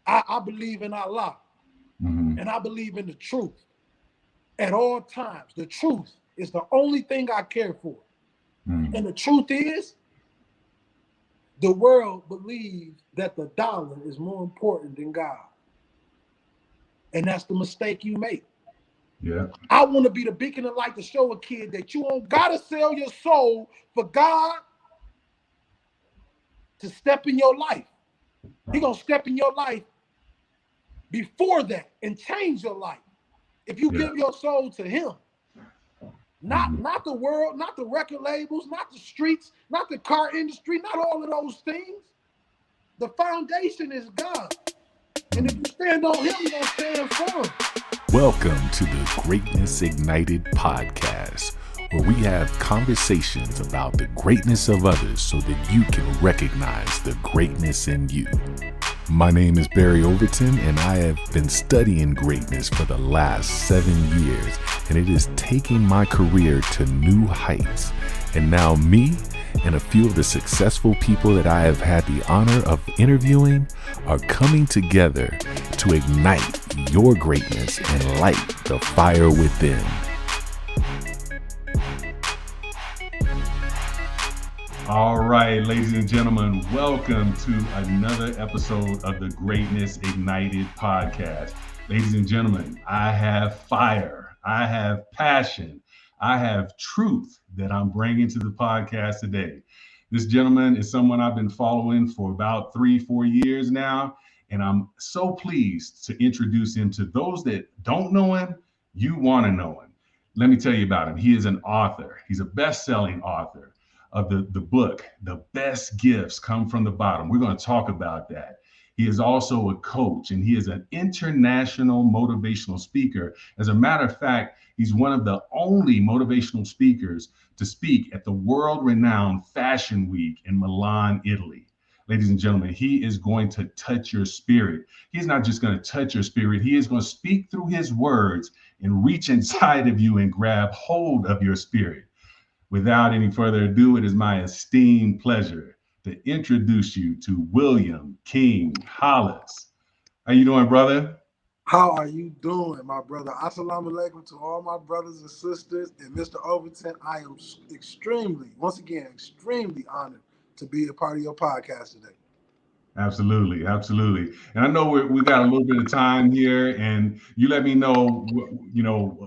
I believe in Allah, and I believe in the truth at all times. The truth is the only thing I care for. And the truth is, the world believes that the dollar is more important than God. And that's the mistake you make. Yeah. I want to be the beacon of light to show a kid that you don't gotta sell your soul for God to step in your life. He gonna step in your life before that and change your life. If you Yeah. give your soul to him, not the world, not the record labels, not the streets, not the car industry, not all of those things. The foundation is God. And if you stand on him, you're gonna stand firm. Welcome to the Greatness Ignited podcast, where we have conversations about the greatness of others so that you can recognize the greatness in you. My name is Barry Overton, and I have been studying greatness for the last 7 years, and it is taking my career to new heights. And now me and a few of the successful people that I have had the honor of interviewing are coming together to ignite your greatness and light the fire within. All right, ladies and gentlemen, welcome to another episode of the Greatness Ignited podcast. Ladies and gentlemen, I have fire, I have passion, I have truth that I'm bringing to the podcast today. This gentleman is someone I've been following for about 3-4 years now, and I'm so pleased to introduce him to those that don't know him. You want to know him. Let me tell you about him. He is an author. He's a best-selling author of the book, The Best Gifts Come from the Bottom. We're going to talk about that. He is also a coach, and he is an international motivational speaker. As a matter of fact, he's one of the only motivational speakers to speak at the world-renowned Fashion Week in Milan, Italy. Ladies and gentlemen, he is going to touch your spirit. He's not just going to touch your spirit. He is going to speak through his words and reach inside of you and grab hold of your spirit. Without any further ado, it is my esteemed pleasure to introduce you to William King Hollis. How you doing, brother? How are you doing, my brother? Assalamu alaikum to all my brothers and sisters. And Mr. Overton, I am once again, extremely honored to be a part of your podcast today. Absolutely, absolutely. And I know we got a little bit of time here, and you let me know,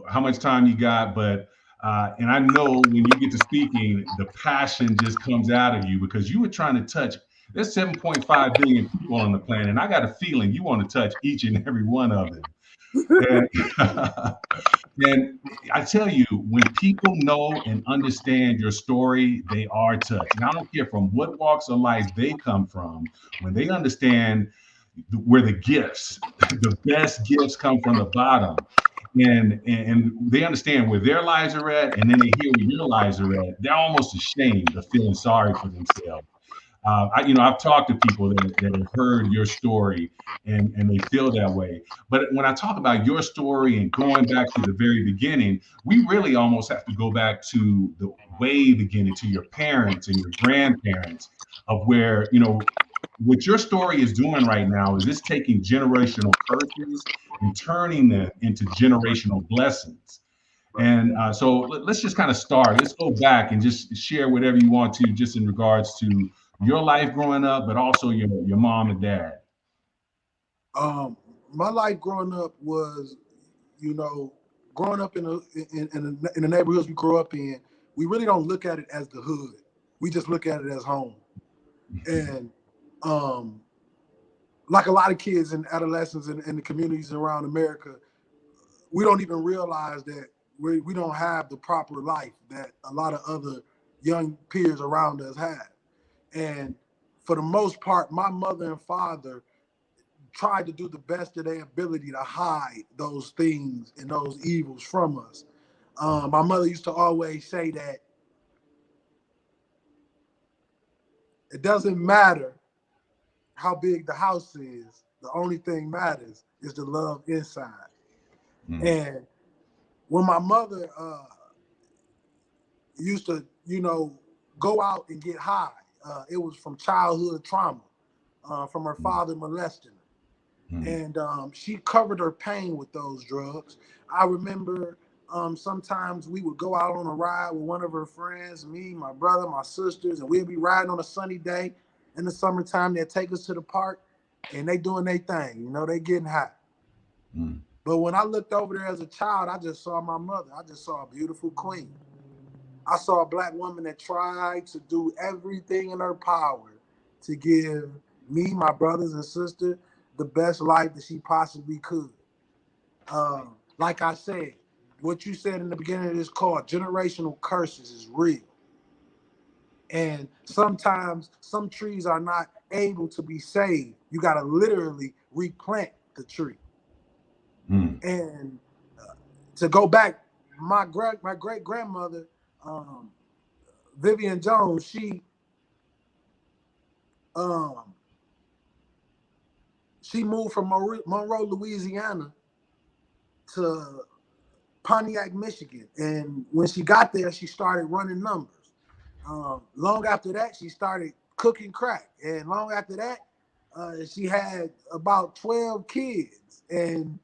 how much time you got. But and I know when you get to speaking, the passion just comes out of you because you were trying to touch. There's 7.5 billion people on the planet, and I got a feeling you want to touch each and every one of them. And, and I tell you, when people know and understand your story, they are touched. And I don't care from what walks of life they come from, when they understand where the gifts, the best gifts come from the bottom. And they understand where their lives are at, and then they hear where your lives are at. They're almost ashamed of feeling sorry for themselves. I've talked to people that have heard your story and they feel that way. But when I talk about your story and going back to the very beginning, we really almost have to go back to the way beginning, to your parents and your grandparents, of where, what your story is doing right now is it's taking generational curses and turning them into generational blessings. And so let's just kind of start. Let's go back and just share whatever you want to, just in regards to your life growing up, but also your mom and dad. Um, my life growing up was, growing up in the neighborhoods we grew up in, we really don't look at it as the hood. We just look at it as home. And um, like a lot of kids and adolescents in the communities around America, we don't even realize that we don't have the proper life that a lot of other young peers around us have. And for the most part, my mother and father tried to do the best of their ability to hide those things and those evils from us. My mother used to always say that it doesn't matter how big the house is. The only thing matters is the love inside. Mm. And when my mother used to, go out and get high, it was from childhood trauma, from her father molesting her. And she covered her pain with those drugs. I remember sometimes we would go out on a ride with one of her friends, me, my brother, my sisters, and we'd be riding on a sunny day in the summertime. They'd take us to the park, and they doing their thing. You know, they getting hot. But when I looked over there as a child, I just saw my mother. I just saw a beautiful queen. I saw a Black woman that tried to do everything in her power to give me, my brothers and sisters, the best life that she possibly could. Like I said, what you said in the beginning of this call, generational curses is real. And sometimes some trees are not able to be saved. You got to literally replant the tree. And to go back, my great grandmother, Vivian Jones, she moved from Monroe, Louisiana to Pontiac, Michigan. And when she got there, she started running numbers. Long after that, she started cooking crack. And long after that, she had about 12 kids. And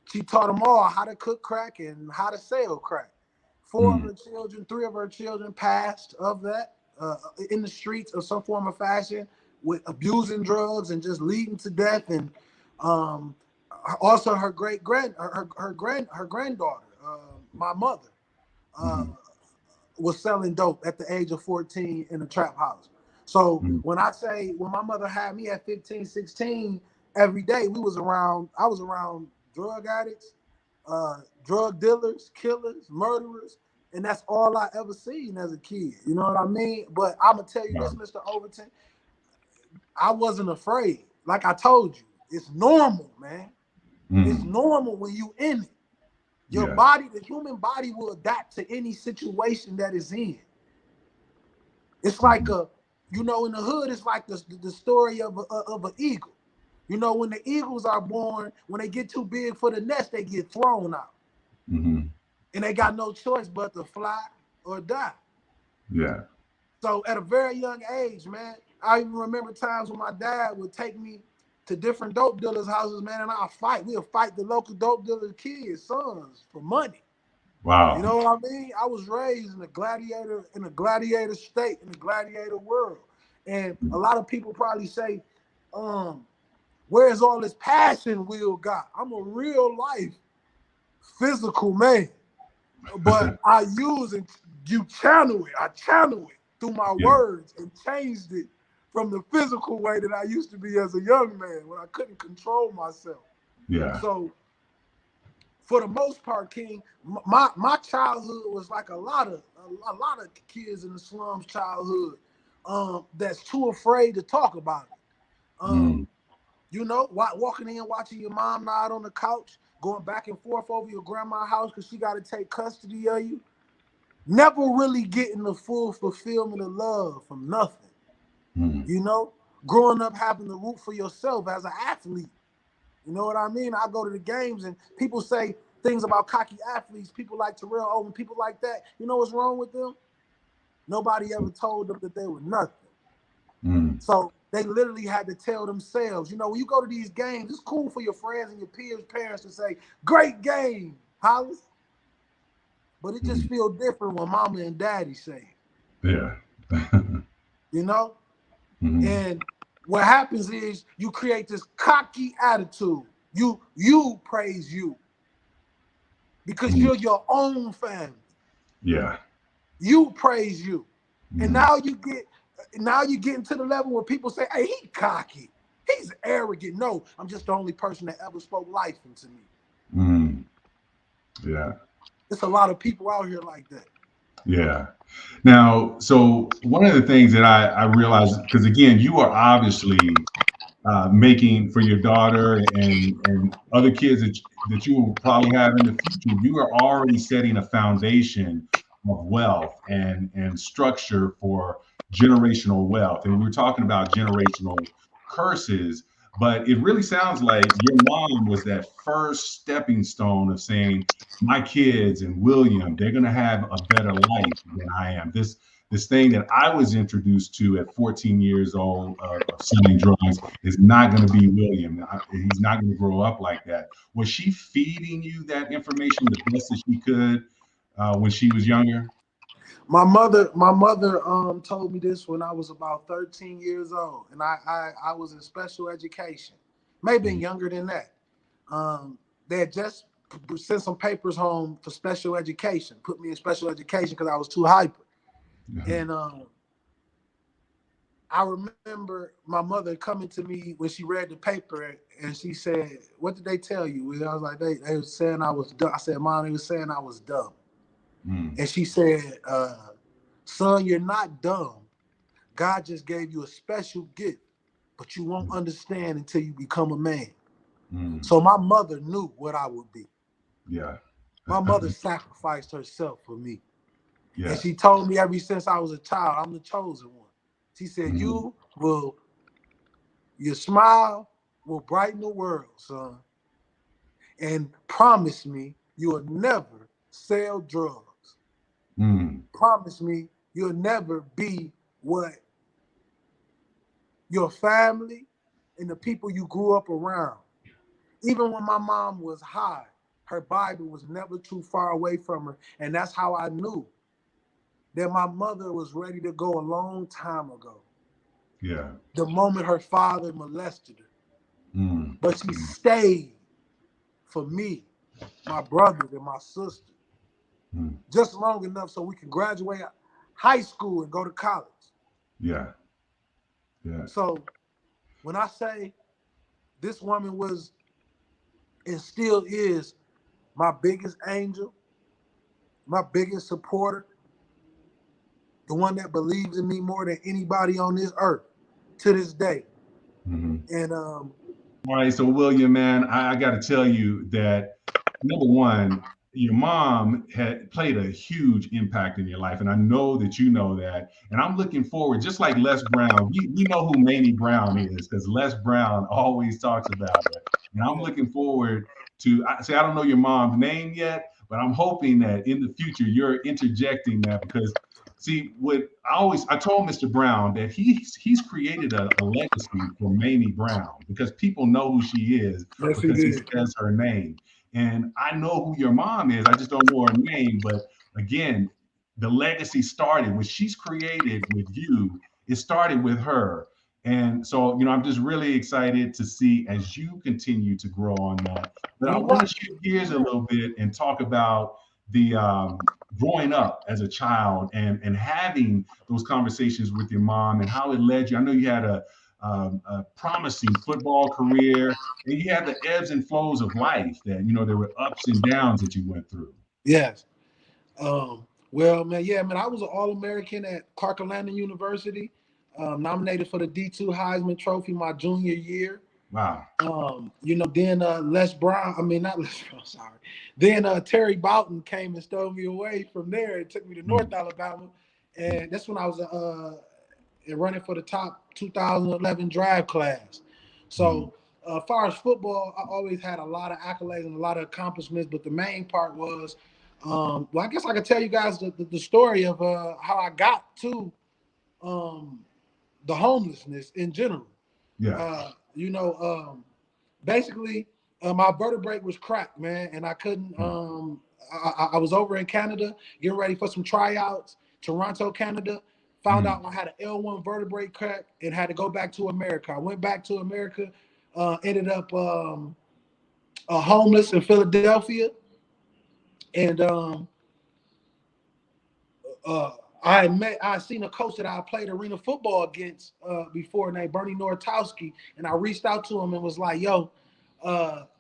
she taught them all how to cook crack and how to sell crack. 4 of her children, 3 of her children passed of that in the streets of some form or fashion with abusing drugs and just leading to death. And also her granddaughter, my mother, was selling dope at the age of 14 in a trap house. So when my mother had me at 15, 16, every day I was around drug addicts, drug dealers, killers, murderers, and that's all I ever seen as a kid. You know what I mean? But I'm gonna tell you this, Mr. Overton, I wasn't afraid. Like I told you, it's normal, man. It's normal when you in it. Your body, the human body, will adapt to any situation that is in. It's like in the hood, it's like the story of an eagle. You know, when the eagles are born, when they get too big for the nest, they get thrown out. And they got no choice but to fly or die. Yeah. So at a very young age, man, I even remember times when my dad would take me to different dope dealers' houses, man, and we'll fight the local dope dealers' kids, sons, for money. Wow. You know what I mean? I was raised in a gladiator state, in a gladiator world. And a lot of people probably say, where's all this passion Will got? I'm a real life physical man. But I channel it through my words and changed it from the physical way that I used to be as a young man when I couldn't control myself. Yeah. So for the most part, King, my childhood was like a lot of kids in the slums childhood that's too afraid to talk about it. You know, walking in, watching your mom nod on the couch, going back and forth over your grandma's house because she got to take custody of you. Never really getting the full fulfillment of love from nothing. You know, growing up having to root for yourself as an athlete. You know what I mean? I go to the games and people say things about cocky athletes, people like Terrell Owens, people like that. You know what's wrong with them? Nobody ever told them that they were nothing. So they literally had to tell themselves, you know, when you go to these games, it's cool for your friends and your peers' parents to say, great game, Hollis. But it just feels different when mama and daddy say it. Yeah. You know? And what happens is you create this cocky attitude. You praise you because you're your own family. Yeah. You praise you. And now you get into the level where people say, hey, he cocky. He's arrogant. No, I'm just the only person that ever spoke life into me. Yeah. There's a lot of people out here like that. Yeah. Now, so one of the things that I realized, because again, you are obviously making for your daughter and other kids that you will probably have in the future, you are already setting a foundation of wealth and structure for generational wealth. And we're talking about generational curses, but it really sounds like your mom was that first stepping stone of saying, my kids and William, they're going to have a better life than I am. this thing that I was introduced to at 14 years old of selling drugs is not going to be William. He's not going to grow up like that. Was she feeding you that information the best that she could when she was younger? My mother told me this when I was about 13 years old, and I was in special education, maybe Mm-hmm. younger than that. They had just sent some papers home for special education, put me in special education because I was too hyper. And I remember my mother coming to me when she read the paper, and she said, "What did they tell you?" And I was like, they were saying I was dumb. I said, "Mom, they were saying I was dumb." Mm-hmm. And she said, "Son, you're not dumb. God just gave you a special gift, but you won't understand until you become a man." Mm-hmm. So my mother knew what I would be. Yeah. My mother sacrificed herself for me. And Yeah. she told me ever since I was a child, I'm the chosen one. She said, Mm-hmm. your smile will brighten the world, son. And promise me you'll never sell drugs. Mm-hmm. Promise me you'll never be what your family and the people you grew up around. Even when my mom was high, her Bible was never too far away from her. And that's how I knew that my mother was ready to go a long time ago. Yeah. The moment her father molested her. But she Mm-hmm. stayed for me, my brothers, and my sister, Mm-hmm. just long enough so we can graduate high school and go to college. Yeah. Yeah. So when I say this woman was and still is my biggest angel, my biggest supporter, the one that believes in me more than anybody on this earth to this day. Mm-hmm. And All right, so William, man, I got to tell you that number one, your mom had played a huge impact in your life, and I know that you know that. And I'm looking forward, just like Les Brown. We know who Mamie Brown is because Les Brown always talks about her. And I'm yeah, looking forward to. I say I don't know your mom's name yet, but I'm hoping that in the future you're interjecting that because see, I told Mr. Brown that he's created a legacy for Mamie Brown because people know who she is yes, he because he did. says her name. And I know who your mom is. I just don't know her name. But again, the legacy started when she's created with you. It started with her. And so, I'm just really excited to see as you continue to grow on that. But I You want right. to shift gears a little bit and talk about the growing up as a child and having those conversations with your mom and how it led you. I know you had a promising football career and you had the ebbs and flows of life that, there were ups and downs that you went through. Yes. Well, man, yeah, man, I was an All-American at Clark Atlanta University, nominated for the D2 Heisman Trophy my junior year. Wow. Then Les Brown, I mean, not Les Brown, sorry. Then Terry Boughton came and stole me away from there and took me to North Mm, Alabama. And that's when I was running for the top 2011 draft class. mm, So, as far as football, I always had a lot of accolades and a lot of accomplishments, but the main part was, I guess I could tell you guys the story of how I got to um, the homelessness in general. yeah. Uh, you know, basically, my vertebrae was cracked, man, and I couldn't. Mm, I was over in Canada getting ready for some tryouts, Toronto, Canada. Found mm, out I had an L1 vertebrae crack and had to go back to America. I went back to America, ended up homeless in Philadelphia, and uh, I seen a coach that I played arena football against before named Bernie Nortowski, and I reached out to him and was like, "Yo,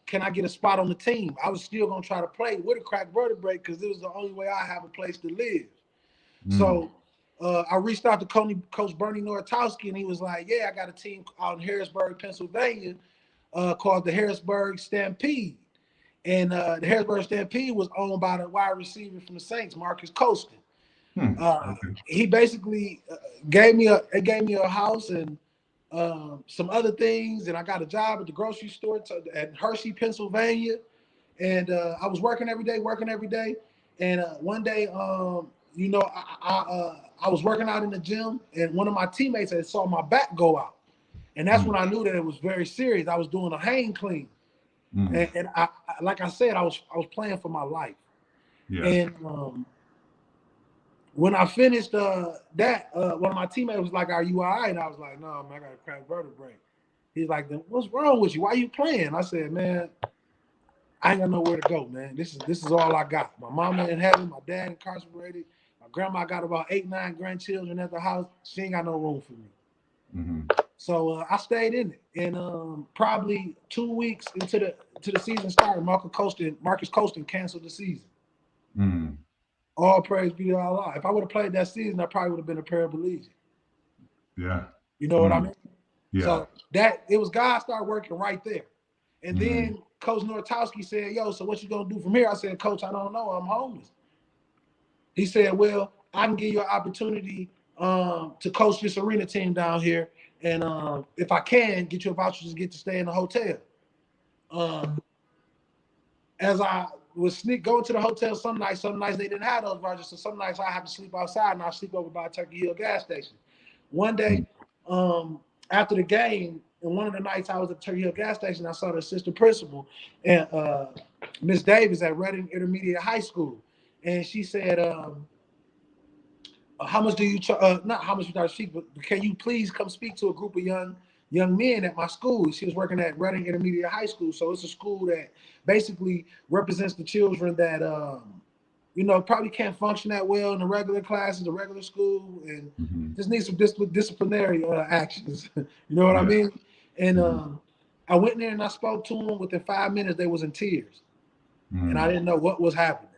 can I get a spot on the team?" I was still gonna try to play with a cracked vertebrae because it was the only way I have a place to live. mm, So I reached out to Coach Bernie Nortowski, and he was like, "Yeah, I got a team out in Harrisburg, Pennsylvania, called the Harrisburg Stampede." And the Harrisburg Stampede was owned by the wide receiver from the Saints, Marcus Colston. okay. He basically gave me a house and some other things, and I got a job at the grocery store at Hershey, Pennsylvania, and I was working every day, and one day, you know, I was working out in the gym, and one of my teammates had saw my back go out, and that's when I knew that it was very serious. I was doing a hang clean, and I, like I said, I was playing for my life, and when I finished that, one of my teammates was like, "Are you all right?" And I was like, "No, man, I got a cracked vertebrae." He's like, "What's wrong with you? Why are you playing?" I said, "Man, I ain't got nowhere to go, man. This is all I got. My mama in heaven, my dad incarcerated, my grandma got about 8, 9 grandchildren at the house. She ain't got no room for me." So I stayed in it, and probably 2 weeks into the season started, Marcus Colston canceled the season. All praise be to Allah. If I would have played that season, I probably would have been a paraplegic. Yeah. You know what I mean? Yeah. So that it was God started working right there. And then Coach Nortowski said, "Yo, so what you gonna do from here?" I said, "Coach, I don't know. I'm homeless." He said, "Well, I can give you an opportunity to coach this arena team down here, and if I can get you a voucher to get to stay in the hotel." As I was going to the hotel some nights they didn't have those vouchers, so some nights I have to sleep outside, and I sleep over by Turkey Hill gas station. One day, after the game, and one of the nights I was at Turkey Hill gas station, I saw the assistant principal and Miss Davis at Reading Intermediate High School, and she said, "How much do you not how much you charge speak, but can you please come speak to a group of young men at my school?" She was working at Reading Intermediate High School, so it's a school that basically represents the children that you know, probably can't function that well in the regular classes, the regular school, and just need some disciplinary actions. You know what I mean? And I went in there and I spoke to them. Within 5 minutes, they was in tears, and I didn't know what was happening.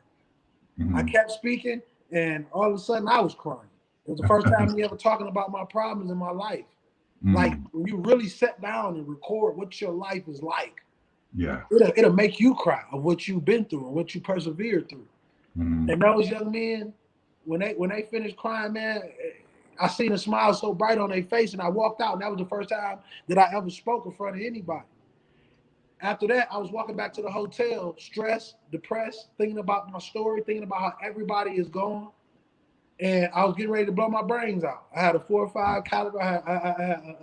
I kept speaking, and all of a sudden, I was crying. It was the first time me ever talking about my problems in my life. Like when you really sit down and record what your life is like, it'll make you cry of what you've been through and what you persevered through. And those young men, when they finished crying, man, I seen a smile so bright on their face, and I walked out, and that was the first time that I ever spoke in front of anybody. After that, I was walking back to the hotel, stressed, depressed, thinking about my story, thinking about how everybody is gone, and I was getting ready to blow my brains out. I had a 4.5 caliber, I had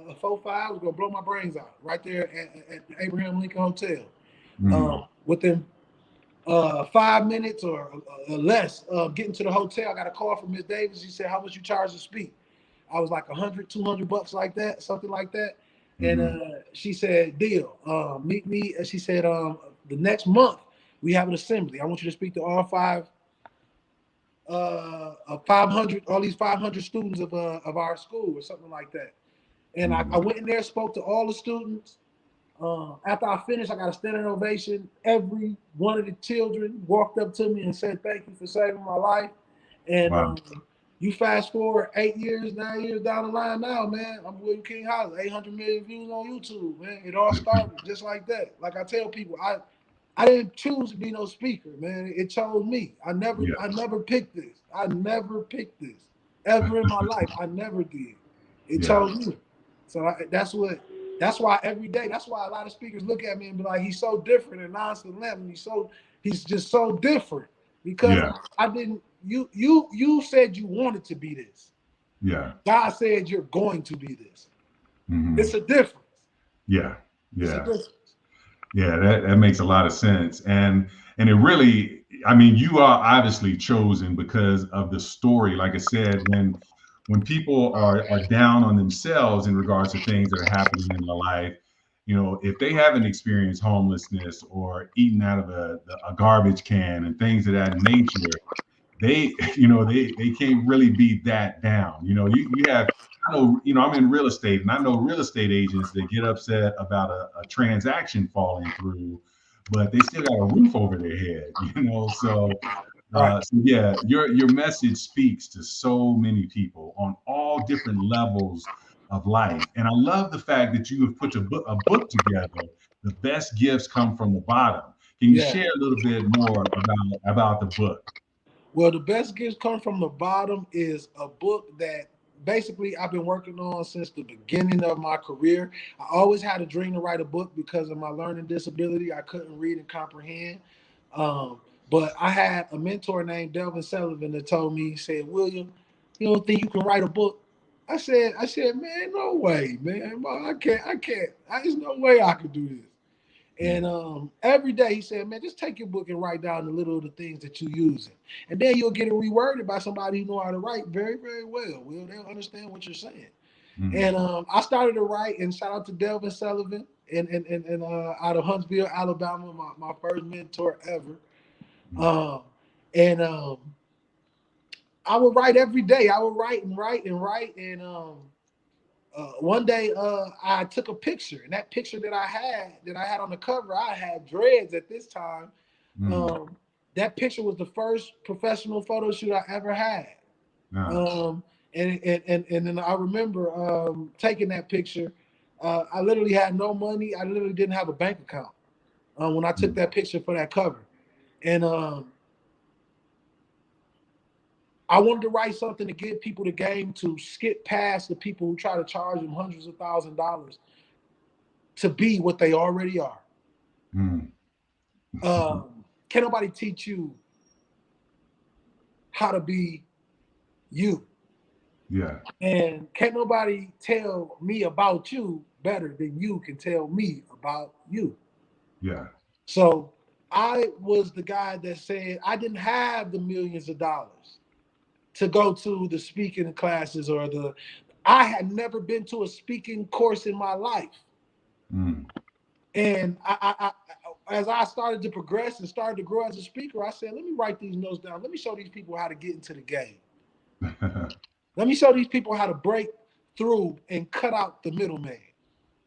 a 4.5. I was gonna blow my brains out right there at the Abraham Lincoln Hotel. Within 5 minutes or less of getting to the hotel, I got a call from Miss Davis. She said, "How much you charge to speak?" I was like $100, $200 like that, something like that. And she said, "Deal. Meet me." And she said, "The next month we have an assembly. I want you to speak to all 500, all these 500 students of our school," or something like that. And I went in there, spoke to all the students. After I finished, I got a standing ovation. Every one of the children walked up to me and said, "Thank you for saving my life." And you fast forward 8 years, 9 years down the line now, man, I'm William King Hollis, 800 million views on YouTube, man. It all started just like that. Like I tell people, I didn't choose to be no speaker, man. It chose me. I never picked this. I never picked this ever in my life. I never did. It chose me. So that's why every day, that's why a lot of speakers look at me and be like, "He's so different," and Nonsense Lemon. He's just so different because I didn't. You said you wanted to be this. God said you're going to be this. It's a difference. It's a difference. That makes a lot of sense. And it really, I mean, you are obviously chosen because of the story. Like I said, when people are down on themselves in regards to things that are happening in their life, you know, if they haven't experienced homelessness or eaten out of a garbage can and things of that nature, they can't really be that down. You know, you have, I know, you know, I'm in real estate, and I know real estate agents that get upset about a transaction falling through, but they still got a roof over their head, you know. So your message speaks to so many people on all different levels of life. And I love the fact that you have put a book together. The best gifts come from the bottom. Can you share a little bit more about the book? Well, the best gifts come from the bottom is a book that basically I've been working on since the beginning of my career. I always had a dream to write a book because of my learning disability. I couldn't read and comprehend. But I had a mentor named Delvin Sullivan that told me, he said, William, you don't think you can write a book? I said, man, no way, man. Well, I can't. There's no way I could do this. And every day he said, man, just take your book and write down the little of the things that you're using. And then you'll get it reworded by somebody who know how to write very, very well. They'll understand what you're saying. And I started to write, and shout out to Delvin Sullivan and out of Huntsville, Alabama, my first mentor ever. I would write every day. I would write and write and write. And one day I took a picture, and that picture that I had on the cover, I had dreads at this time. That picture was the first professional photo shoot I ever had. And then I remember taking that picture. I literally had no money. I literally didn't have a bank account when I took that picture for that cover. And I wanted to write something to give people the game to skip past the people who try to charge them hundreds of $1,000s to be what they already are. Can nobody teach you how to be you? Yeah. And can't nobody tell me about you better than you can tell me about you. Yeah. So I was the guy that said I didn't have the millions of dollars to go to the speaking classes I had never been to a speaking course in my life. And I as I started to progress and started to grow as a speaker, I said, let me write these notes down. Let me show these people how to get into the game. Let me show these people how to break through and cut out the middleman.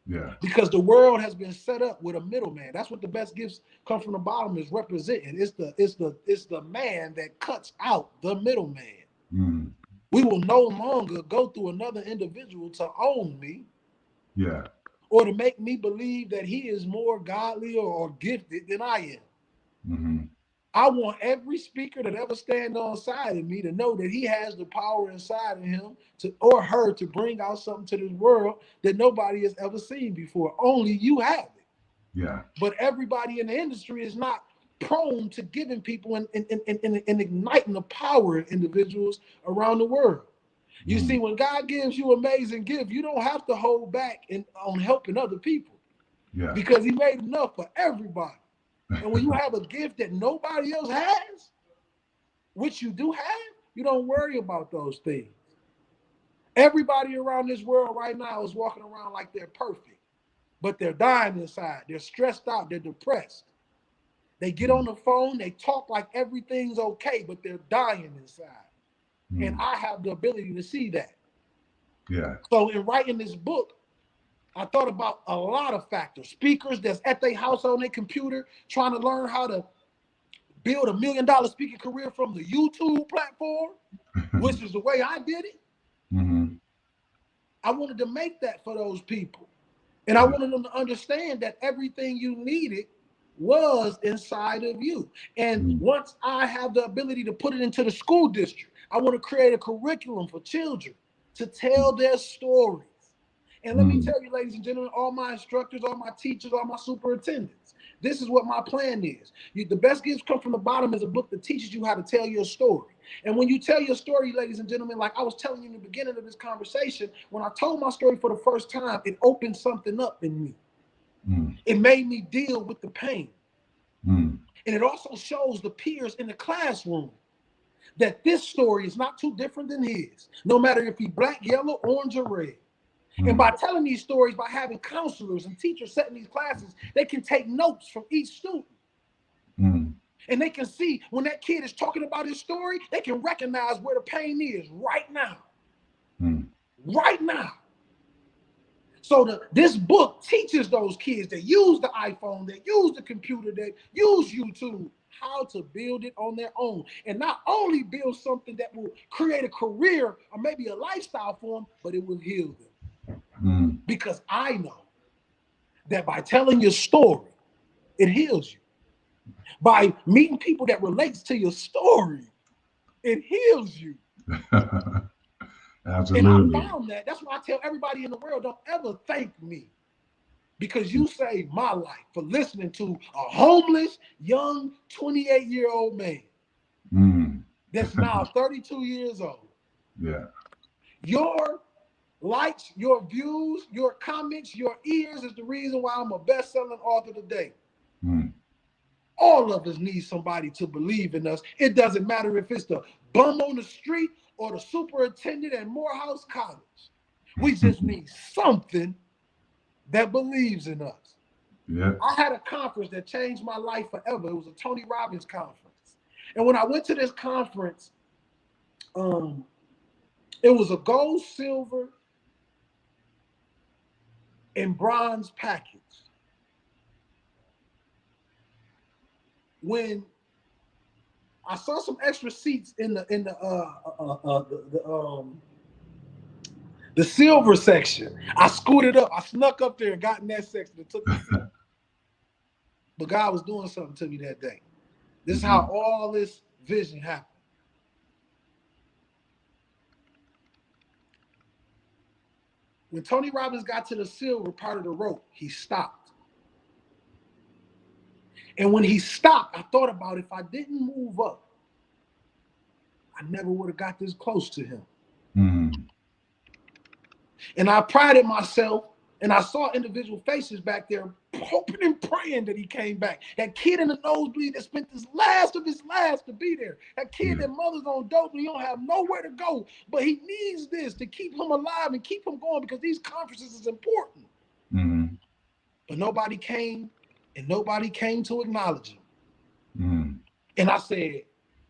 Yeah. Because the world has been set up with a middleman. That's what the best gifts come from the bottom is representing. It's the man that cuts out the middleman. We will no longer go through another individual to own me. Yeah. Or to make me believe that he is more godly or gifted than I am. I want every speaker that ever stand on side of me to know that he has the power inside of him or her to bring out something to this world that nobody has ever seen before. Only you have it. Yeah. But everybody in the industry is not prone to giving people and igniting the power in individuals around the world. You see, when God gives you amazing gift, you don't have to hold back on helping other people. Yeah. Because he made enough for everybody. And when you have a gift that nobody else has, which you do have, you don't worry about those things. Everybody around this world right now is walking around like they're perfect, but they're dying inside. They're stressed out. They're depressed. They get on the phone. They talk like everything's okay, but they're dying inside. And I have the ability to see that. Yeah. So in writing this book, I thought about a lot of factors. Speakers that's at their house on their computer trying to learn how to build $1 million speaking career from the YouTube platform, which is the way I did it. I wanted to make that for those people. And I wanted them to understand that everything you needed was inside of you. And once I have the ability to put it into the school district, I want to create a curriculum for children to tell their stories. And let me tell you, ladies and gentlemen, all my instructors, all my teachers, all my superintendents, this is what my plan is. The best gifts come from the bottom is a book that teaches you how to tell your story. And when you tell your story, ladies and gentlemen, like I was telling you in the beginning of this conversation, when I told my story for the first time, it opened something up in me. It made me deal with the pain. And it also shows the peers in the classroom that this story is not too different than his, no matter if he's black, yellow, orange, or red. And by telling these stories, by having counselors and teachers setting these classes, they can take notes from each student. And they can see when that kid is talking about his story, they can recognize where the pain is right now. Right now. So this book teaches those kids that use the iPhone, that use the computer, that use YouTube, how to build it on their own. And not only build something that will create a career or maybe a lifestyle for them, but it will heal them. Because I know that by telling your story, it heals you. By meeting people that relates to your story, it heals you. Absolutely. And I found that. That's why I tell everybody in the world, don't ever thank me because you saved my life for listening to a homeless, young, 28-year-old man that's now 32 years old. Yeah. Your likes, your views, your comments, your ears is the reason why I'm a best-selling author today. All of us need somebody to believe in us. It doesn't matter if it's the bum on the street or the superintendent at Morehouse College. We just need something that believes in us. Yeah. I had a conference that changed my life forever. It was a Tony Robbins conference. And when I went to this conference, it was a gold, silver, and bronze package. When I saw some extra seats in the silver section, I scooted up. I snuck up there and got in that section and took the seat. But God was doing something to me that day. This is how all this vision happened. When Tony Robbins got to the silver part of the rope, he stopped. And when he stopped, I thought about if I didn't move up, I never would have got this close to him. And I prided myself, and I saw individual faces back there hoping and praying that he came back. That kid in the nosebleed that spent his last of his last to be there. That kid that mother's on dope and he don't have nowhere to go. But he needs this to keep him alive and keep him going because these conferences is important. But nobody came, and nobody came to acknowledge him. And I said,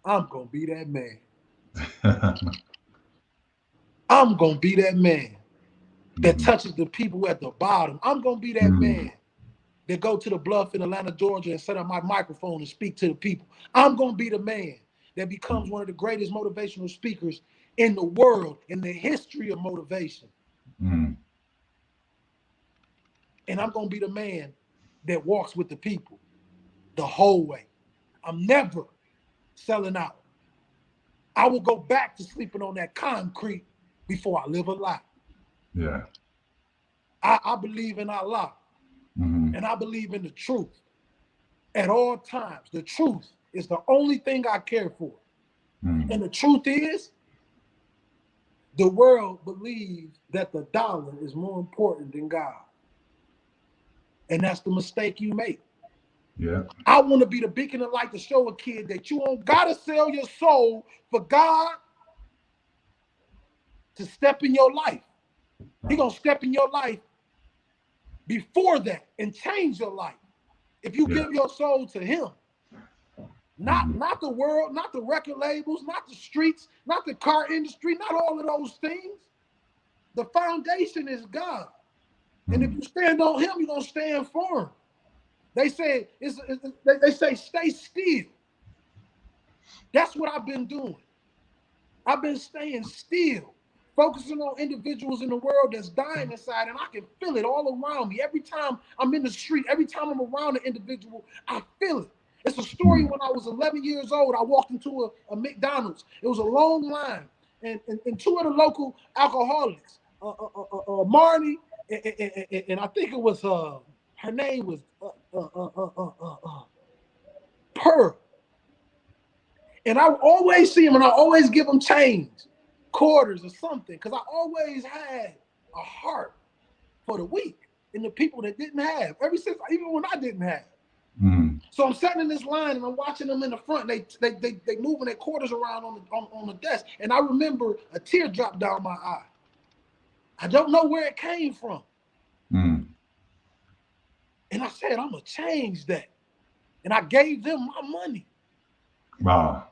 I'm going to be that man. I'm going to be that man that touches the people at the bottom. I'm going to be that man that go to the Bluff in Atlanta, Georgia and set up my microphone and speak to the people. I'm going to be the man that becomes one of the greatest motivational speakers in the world, in the history of motivation. And I'm going to be the man that walks with the people the whole way. I'm never selling out. I will go back to sleeping on that concrete before I live a lie. Yeah. I believe in Allah, and I believe in the truth at all times. The truth is the only thing I care for. And the truth is, the world believes that the dollar is more important than God. And that's the mistake you make. Yeah. I want to be the beacon of light to show a kid that you don't gotta sell your soul for God to step in your life. He gonna step in your life before that and change your life. If you give your soul to him, not the world, not the record labels, not the streets, not the car industry, not all of those things. The foundation is God. And if you stand on him, you're gonna stand for him. They say they say stay still. That's what I've been doing. I've been staying still, focusing on individuals in the world that's dying inside, and I can feel it all around me. Every time I'm in the street, every time I'm around an individual, I feel it. It's a story when I was 11 years old. I walked into a McDonald's. It was a long line, and two of the local alcoholics, Marnie, and I think it was her name was Pearl. And I always see him, and I always give him change, quarters or something, because I always had a heart for the weak and the people that didn't have, ever since, even when I didn't have. So I'm sitting in this line, and I'm watching them in the front. They moving their quarters around on the desk, and I remember a tear dropped down my eye. I don't know where it came from. And I said, I'm gonna change that. And I gave them my money. Wow.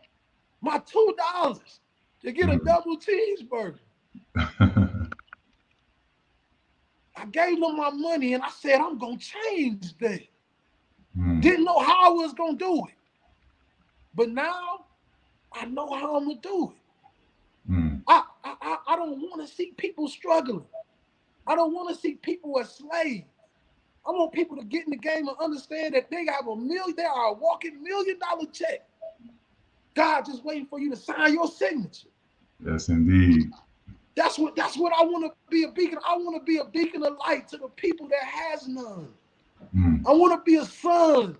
My $2 to get a double cheeseburger. I gave them my money, and I said, I'm going to change that. Didn't know how I was going to do it. But now I know how I'm going to do it. I don't want to see people struggling. I don't want to see people as slaves. I want people to get in the game and understand that they are a walking $1 million check. God just waiting for you to sign your signature. Yes, indeed. That's what I want to be a beacon. I want to be a beacon of light to the people that has none. I want to be a sun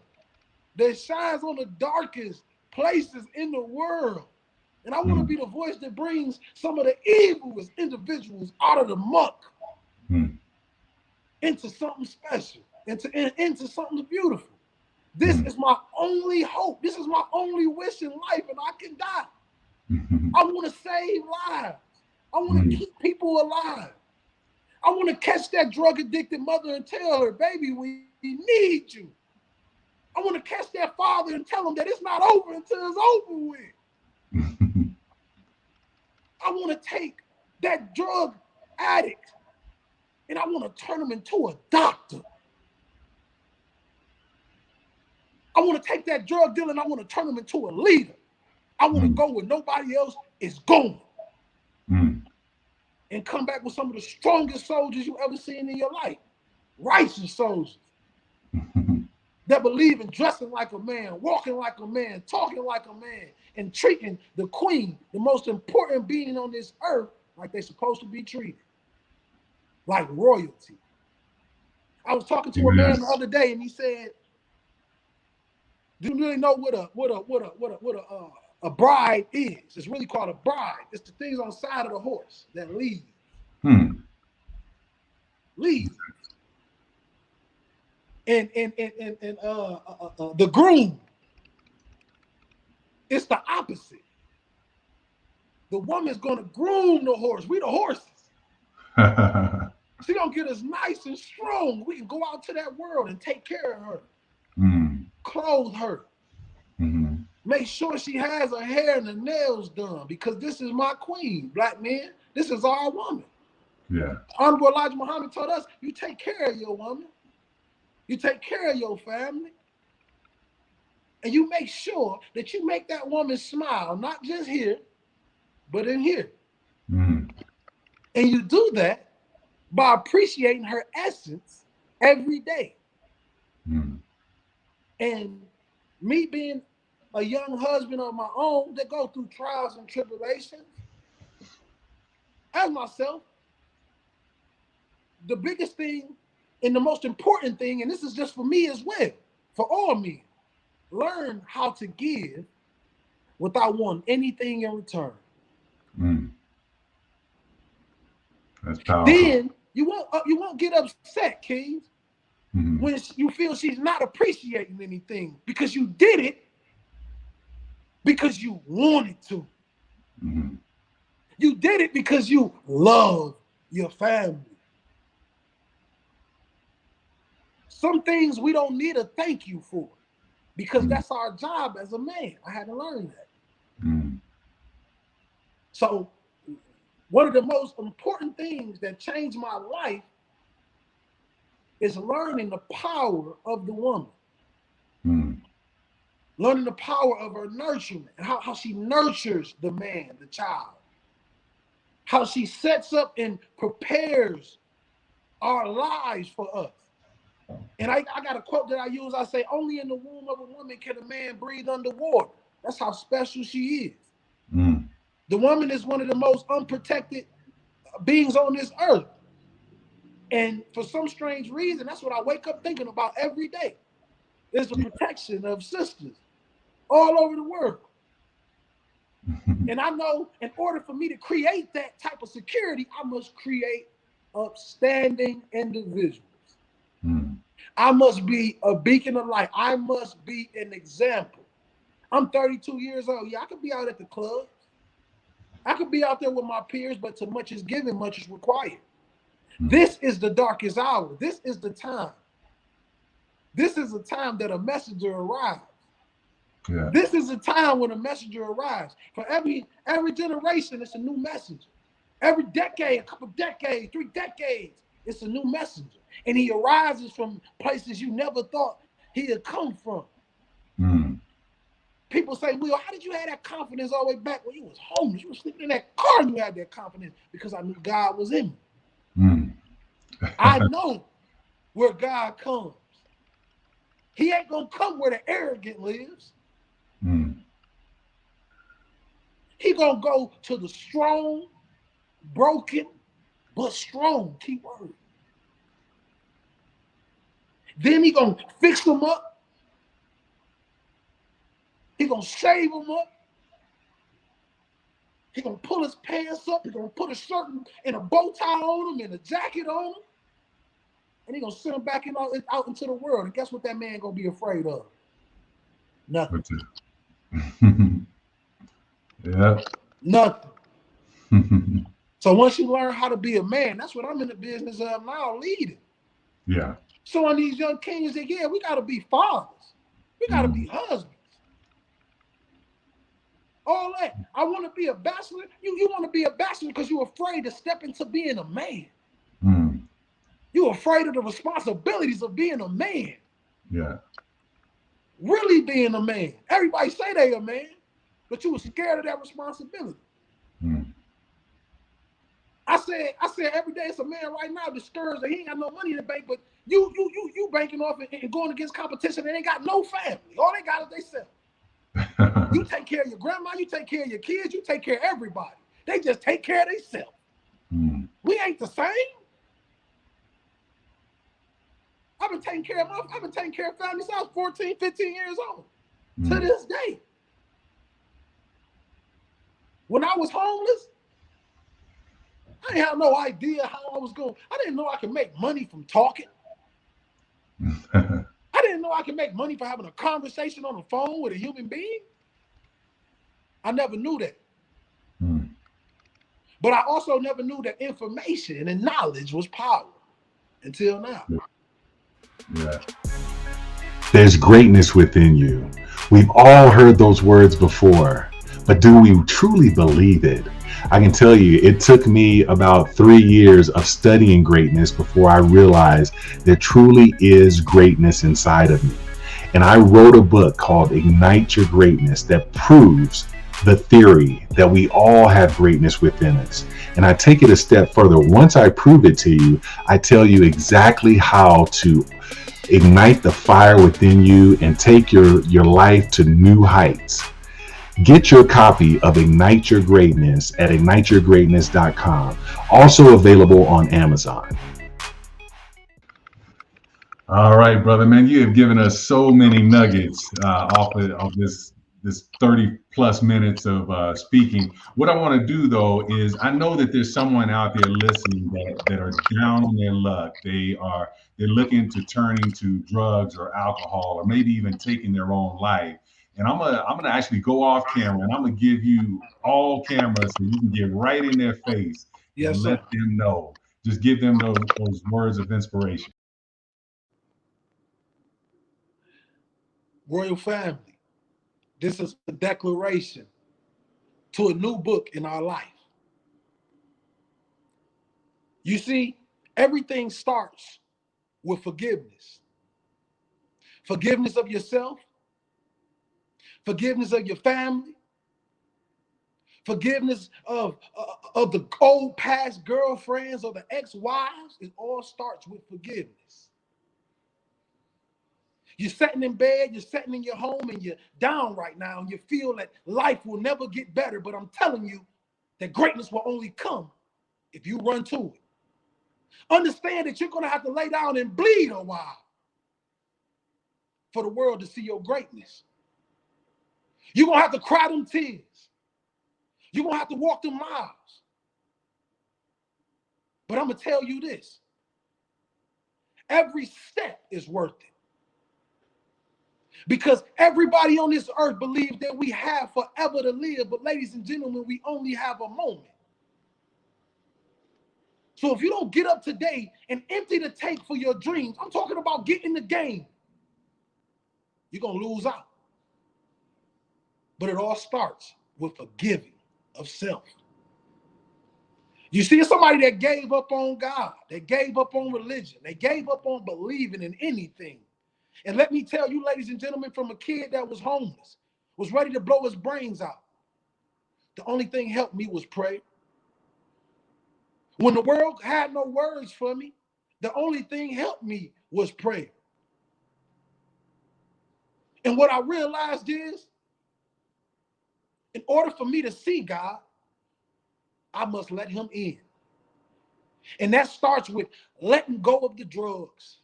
that shines on the darkest places in the world. And I want to be the voice that brings some of the evilest individuals out of the muck into something special, into something beautiful. This is my only hope. This is my only wish in life, and I can die. I want to save lives. I want to keep people alive. I want to catch that drug-addicted mother and tell her, baby, we need you. I want to catch that father and tell him that it's not over until it's over with. I want to take that drug addict and I want to turn him into a doctor. I want to take that drug dealer and I want to turn him into a leader. I want to go where nobody else is going. And come back with some of the strongest soldiers you ever seen in your life. Righteous soldiers that believe in dressing like a man, walking like a man, talking like a man, and treating the queen, the most important being on this earth, like they're supposed to be treated. Like royalty. I was talking to a man the other day and he said, do you really know what a bride is? It's really called a bride. It's the things on the side of the horse that lead. Lead. And the groom, it's the opposite. The woman's gonna groom the horse. We the horses. She gonna get us nice and strong. We can go out to that world and take care of her. Clothe her. Make sure she has her hair and her nails done, because this is my queen, black man. This is our woman. Yeah. Honorable Elijah Muhammad told us, you take care of your woman. You take care of your family. And you make sure that you make that woman smile, not just here, but in here. And you do that by appreciating her essence every day. And me being a young husband of my own that go through trials and tribulations, as myself, the biggest thing and the most important thing, and this is just for me as well, for all men, learn how to give without wanting anything in return. That's powerful. Then you won't get upset, Kings, when you feel she's not appreciating anything, because you did it because you wanted to. You did it because you love your family. Some things we don't need a thank you for, because that's our job as a man. I had to learn that. So one of the most important things that changed my life is learning the power of the woman. Learning the power of her nurturement, and how she nurtures the man, the child. How she sets up and prepares our lives for us. And I got a quote that I use. I say, only in the womb of a woman can a man breathe underwater. That's how special she is. The woman is one of the most unprotected beings on this earth. And for some strange reason, that's what I wake up thinking about every day, is the protection of sisters all over the world. And I know in order for me to create that type of security, I must create upstanding individuals. I must be a beacon of light. I must be an example. I'm 32 years old. Yeah, I could be out at the clubs. I could be out there with my peers, but to much is given, much is required. This is the darkest hour. This is the time. This is the time that a messenger arrives. This is the time when a messenger arrives. For every generation, it's a new messenger. Every decade, a couple decades, 3 decades, it's a new messenger. And he arises from places you never thought he had come from. People say, Will, how did you have that confidence all the way back when you was homeless? You were sleeping in that car and you had that confidence. Because I knew God was in me. I know where God comes. He ain't gonna come where the arrogant lives. He gonna go to the strong, broken, but strong. Key word. Then he gonna fix them up. He gonna shave them up. He gonna pull his pants up. He gonna put a shirt and a bow tie on him and a jacket on him. And he gonna send him back out into the world. And guess what that man gonna be afraid of? Nothing. Yeah. Nothing. So once you learn how to be a man, that's what I'm in the business of now, leading. Yeah. Showing these young kings that, yeah, we got to be fathers. We got to be husbands. All that. I want to be a bachelor. You want to be a bachelor because you're afraid to step into being a man. You're afraid of the responsibilities of being a man. Yeah. Really being a man. Everybody say they a man, but you were scared of that responsibility. I said every day it's a man right now discouraged that he ain't got no money in the bank, but you banking off and going against competition. They ain't got no family. All they got is they self. You take care of your grandma, you take care of your kids, you take care of everybody. They just take care of themselves. We ain't the same. I've been taking care of family since I was 14, 15 years old. To this day. When I was homeless, I didn't have no idea how I was going. I didn't know I could make money from talking. I didn't know I could make money for having a conversation on the phone with a human being. I never knew that. But I also never knew that information and knowledge was power until now. Yeah. There's greatness within you. We've all heard those words before, but do we truly believe it? I can tell you, it took me about 3 years of studying greatness before I realized there truly is greatness inside of me. And I wrote a book called Ignite Your Greatness that proves the theory that we all have greatness within us. And I take it a step further. Once I prove it to you, I tell you exactly how to ignite the fire within you and take your life to new heights. Get your copy of Ignite Your Greatness at igniteyourgreatness.com. Also available on Amazon. All right, brother, man, you have given us so many nuggets off this 30 plus minutes of speaking. What I want to do though is, I know that there's someone out there listening that are down on their luck. They're looking to turning to drugs or alcohol, or maybe even taking their own life. And I'm gonna actually go off camera, and I'm gonna give you all cameras so you can get right in their face and let them know. Just give them those words of inspiration. Royal family, this is a declaration to a new book in our life. You see, everything starts with forgiveness. Forgiveness of yourself, forgiveness of your family, forgiveness of the old past girlfriends or the ex-wives. It all starts with forgiveness. You're sitting in bed, you're sitting in your home, and you're down right now, and you feel that life will never get better. But I'm telling you that greatness will only come if you run to it. Understand that you're going to have to lay down and bleed a while for the world to see your greatness. You're going to have to cry them tears. You're going to have to walk them miles. But I'm going to tell you this. Every step is worth it. Because everybody on this earth believes that we have forever to live. But ladies and gentlemen, we only have a moment. So if you don't get up today and empty the tank for your dreams, I'm talking about getting the game, you're going to lose out. But it all starts with forgiving of self. You see, it's somebody that gave up on God, that gave up on religion, they gave up on believing in anything. And let me tell you, ladies and gentlemen, from a kid that was homeless, was ready to blow his brains out, the only thing helped me was prayer. When the world had no words for me, the only thing helped me was prayer. And what I realized is, in order for me to see God, I must let him in. And that starts with letting go of the drugs,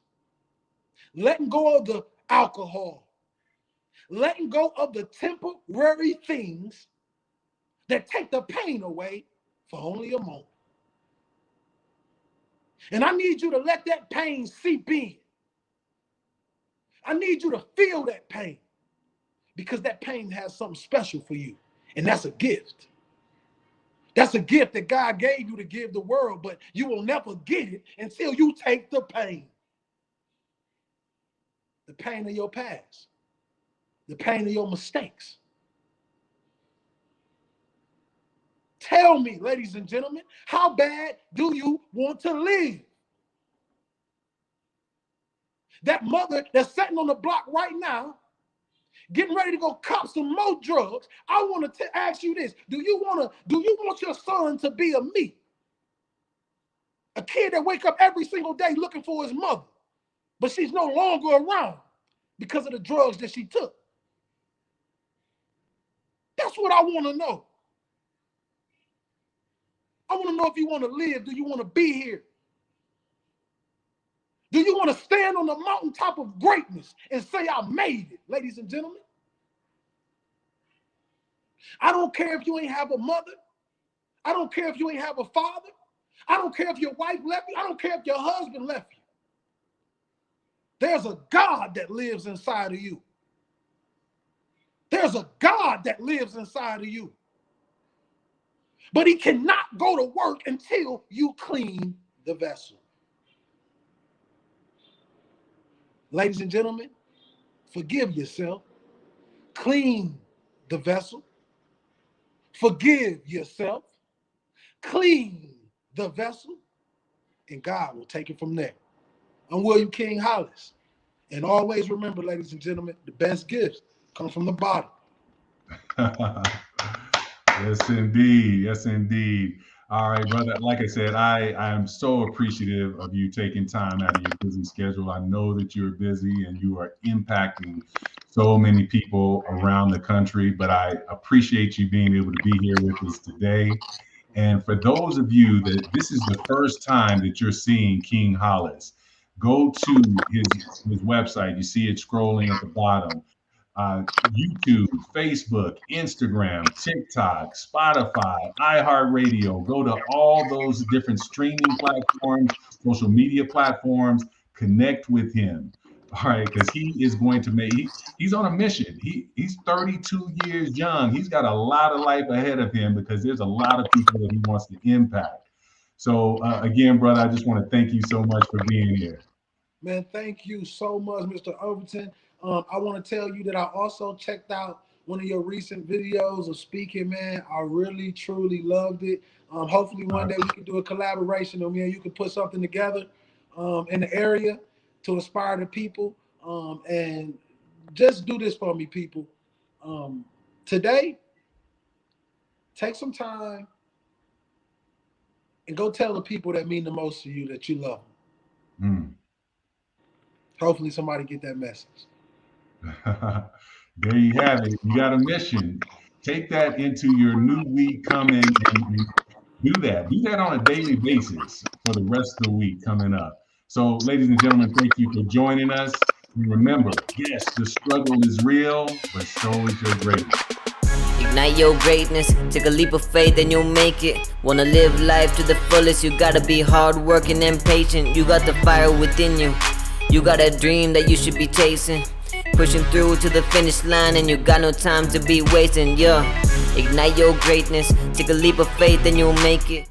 letting go of the alcohol, letting go of the temporary things that take the pain away for only a moment. And I need you to let that pain seep in. I need you to feel that pain, because that pain has something special for you. And that's a gift. That's a gift that God gave you to give the world, but you will never get it until you take the pain. The pain of your past. The pain of your mistakes. Tell me, ladies and gentlemen, how bad do you want to live? That mother that's sitting on the block right now, getting ready to go cop some more drugs. I want to ask you this. Do you want your son to be a me? A kid that wake up every single day looking for his mother, but she's no longer around because of the drugs that she took. That's what I want to know. I want to know if you want to live. Do you want to be here? Do you want to stand on the mountaintop of greatness and say, I made it, ladies and gentlemen? I don't care if you ain't have a mother. I don't care if you ain't have a father. I don't care if your wife left you. I don't care if your husband left you. There's a God that lives inside of you. There's a God that lives inside of you. But he cannot go to work until you clean the vessel. Ladies and gentlemen, forgive yourself. Clean the vessel. Forgive yourself. Clean the vessel. And God will take it from there. I'm William King Hollis. And always remember, ladies and gentlemen, the best gifts come from the bottom. Yes, indeed. Yes, indeed. All right, brother. Like I said, I am so appreciative of you taking time out of your busy schedule. I know that you're busy and you are impacting so many people around the country, but I appreciate you being able to be here with us today. And for those of you that this is the first time that you're seeing King Hollis, go to his website. You see it scrolling at the bottom. YouTube, Facebook, Instagram, TikTok, Spotify, iHeartRadio. Go to all those different streaming platforms, social media platforms. Connect with him. All right, because he is going to he's on a mission. He's 32 years young. He's got a lot of life ahead of him because there's a lot of people that he wants to impact. So again, brother, I just want to thank you so much for being here. Man, thank you so much, Mr. Overton. I want to tell you that I also checked out one of your recent videos of speaking, man. I really, truly loved it. Hopefully one day we can do a collaboration and you can put something together in the area to inspire the people. And just do this for me, people. Today, take some time and go tell the people that mean the most to you that you love them. Hopefully somebody get that message. There you have it. You got a mission. Take that into your new week coming and do that. Do that on a daily basis for the rest of the week coming up. So, ladies and gentlemen, thank you for joining us. And remember, yes, the struggle is real, but so is your greatness. Ignite your greatness, take a leap of faith and you'll make it. Wanna live life to the fullest, you gotta be hardworking and patient. You got the fire within you. You got a dream that you should be chasing. Pushing through to the finish line and you got no time to be wasting, yeah. Ignite your greatness, take a leap of faith and you'll make it.